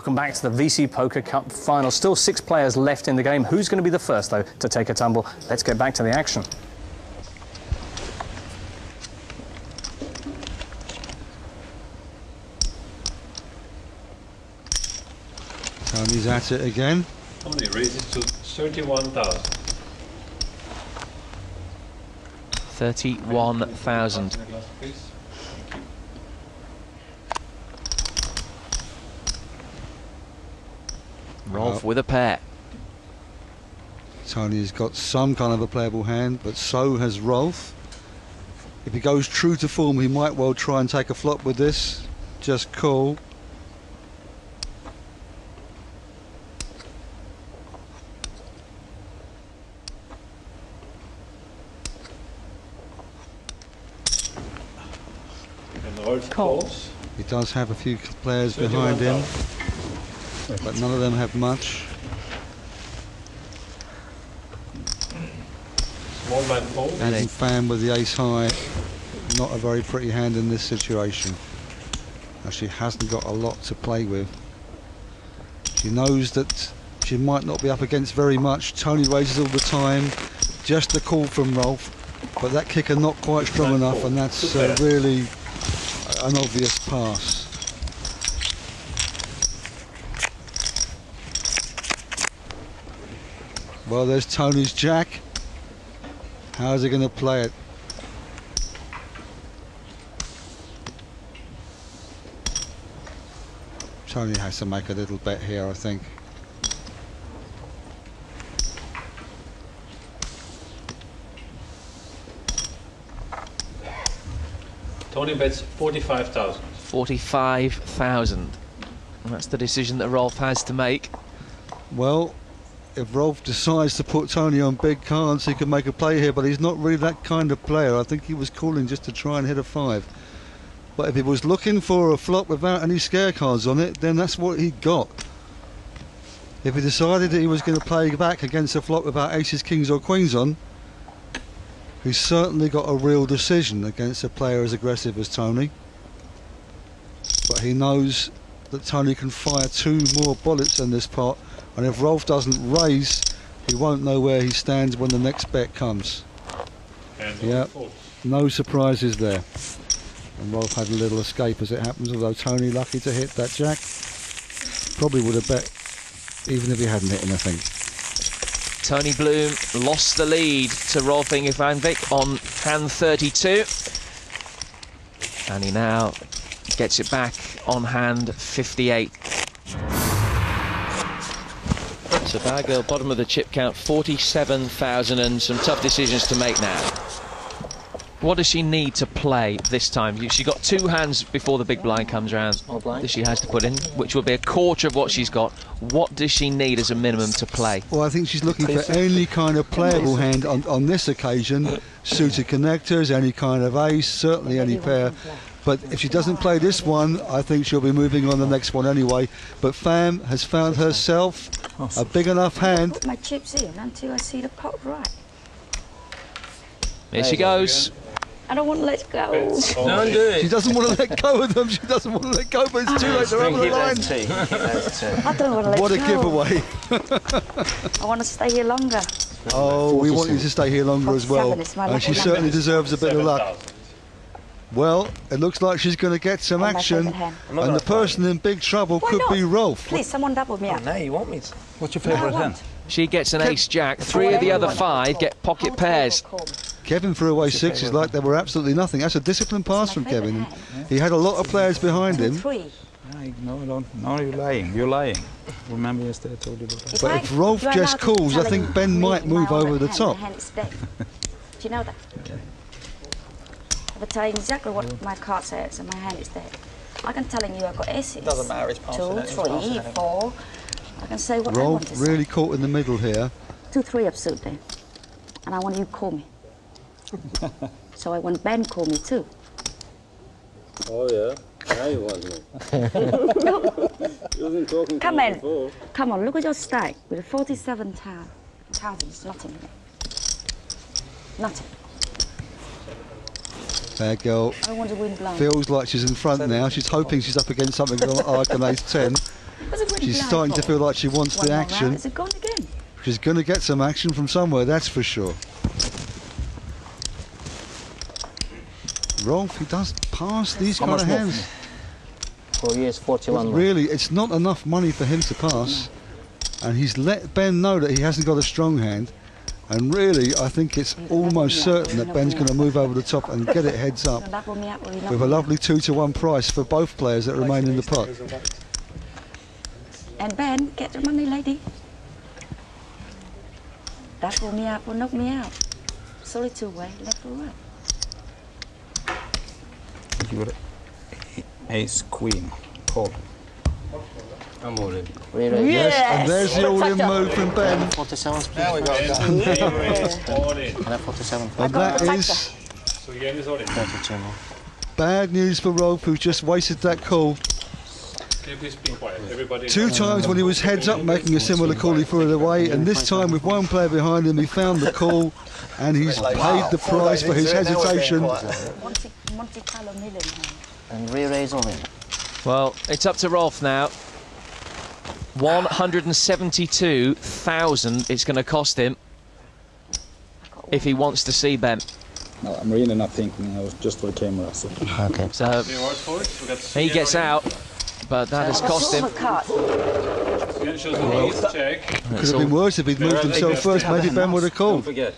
Welcome back to the VC Poker Cup final. Still 6 players left in the game. Who's going to be the first, though, to take a tumble? Let's get back to the action. Tony's at it again. Tony raises to 31,000. 31,000. Rolf with a pair. Tony's got some kind of a playable hand, but so has Rolf. If he goes true to form, he might well try and take a flop with this. Just call. And Rolf calls. He does have a few players behind him, but none of them have much. Small man fold. And Pham with the ace high, not a very pretty hand in this situation. Now she hasn't got a lot to play with. She knows that she might not be up against very much. Tony raises all the time, just a call from Rolf, but that kicker not quite strong enough, and that's really an obvious pass. Well, there's Tony's jack. How's he going to play it? Tony has to make a little bet here, I think. Tony bets 45,000. 45,000. That's the decision that Rolf has to make. Well, if Rolf decides to put Tony on big cards, he can make a play here, but he's not really that kind of player. I think he was calling just to try and hit a 5. But if he was looking for a flop without any scare cards on it, then that's what he got. If he decided that he was going to play back against a flop without aces, kings or queens on, he's certainly got a real decision against a player as aggressive as Tony. But he knows that Tony can fire 2 more bullets in this pot, and if Rolf doesn't raise, he won't know where he stands when the next bet comes. And yeah, no surprises there. And Rolf had a little escape as it happens, although Tony lucky to hit that jack. Probably would have bet even if he hadn't hit anything. Tony Bloom lost the lead to Rolf Inge van Wyk on hand 32. And he now gets it back on hand 58. So bad girl, bottom of the chip count, 47,000, and some tough decisions to make now. What does she need to play this time? She got 2 hands before the big blind comes around that she has to put in, which will be a quarter of what she's got. What does she need as a minimum to play? Well, I think she's looking for any kind of playable hand on this occasion. Suited connectors, any kind of ace, certainly any pair. But if she doesn't play this one, I think she'll be moving on the next one anyway. But Pham has found herself a big enough hand. Put my chips in until I see the pot right. Here she goes. I don't want to let go. Don't do it. She doesn't want to let go of them. She doesn't want to let go, but it's too late. They're over the line. I don't want to let go. What a giveaway. I want to stay here longer. Oh, we want you to stay here longer as well. And she certainly deserves a bit of luck. Well, it looks like she's going to get some action, and the person in big trouble could be Rolf. Please, someone double me up. No, you want me to. What's your favourite hand? She gets an ace jack. 3 of the other 5 get pocket pairs. Kevin threw away 6s like they were absolutely nothing. That's a disciplined pass from Kevin. He had a lot of players behind him. No, you're lying. You're lying. Remember yesterday I told you about that. But if Rolf just calls, I think Ben might move over the top. Do you know that? I tell you exactly what my card says, and my hand is dead. I can tell you I've got aces. Doesn't matter, it's passing 2, 3, 4. I can say what I want to Rolf say. really caught in the middle here. 2, 3 absolutely. And I want you to call me. So I want Ben to call me too. Oh yeah, now you want me. You've been talking to me before. Come on, look at your stack with 47,000. It's nothing. Nothing. Fair girl. I want to win blind. Feels like she's in front now. She's hoping she's up against something like an ace 10. Because if She's starting to feel like she wants the action. Is it gone again? She's going to get some action from somewhere, that's for sure. Rolf, he does pass these kind of hands. 4 years, 41. But really, it's not enough money for him to pass. And he's let Ben know that he hasn't got a strong hand. And really, I think it's almost certain that Ben's going to move over the top and get it heads up with a lovely 2-to-1 price for both players that remain in the pot. And Ben, get the money, lady. That will me out, will knock me out. It's only two-way, left or right. You got ace, queen, call. I'm all in. Yes, and there's the all-in move from Ben. 47, please. There we go. All in. And 47. And that is So Yen is all in. 32 more. bad news for Rolf, who just wasted that call. Can you please be quiet? Everybody. 2 times when he was heads up making a similar call, he threw it away, and this time with one player behind him, he found the call, and he's paid the price for his hesitation. Monte Carlo million. And re-raise all in. Well, it's up to Rolf now. 172,000 it's going to cost him if he wants to see Ben. No, I'm really not thinking. I was just for the camera. So. Okay. So he gets out, but that has cost him. Yen shows the ace check. Could have been worse if he'd moved himself first. Maybe Ben would have called. Forget.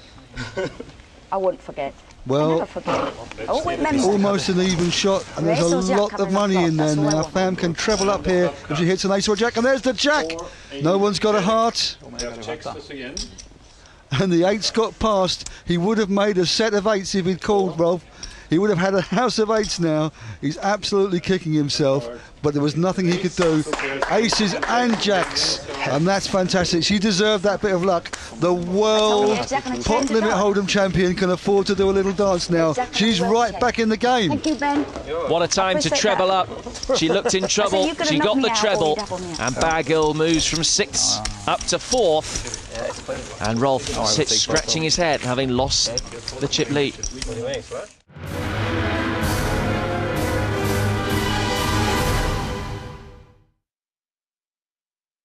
I won't forget. I Well, never forget. Oh, remember. almost an even shot, and there's a lot of money in there now. Fam can treble up here if she hits an ace or a jack, and there's the jack. No one's got a heart, Checks this again. and the 8's got past. He would have made a set of 8s if he'd called, Rolf. He would have had a house of 8s now. He's absolutely kicking himself, but there was nothing he could do. Aces and jacks, and that's fantastic. She deserved that bit of luck. The world pot limit hold'em champion can afford to do a little dance now. She's right back in the game. Thank you, Ben. What a time to treble up. She looked in trouble. you could've She got knocked the me out, treble. or you doubled me out. And Bagel moves from 6th up to 4th. And Rolf sits scratching his head, having lost the chip lead.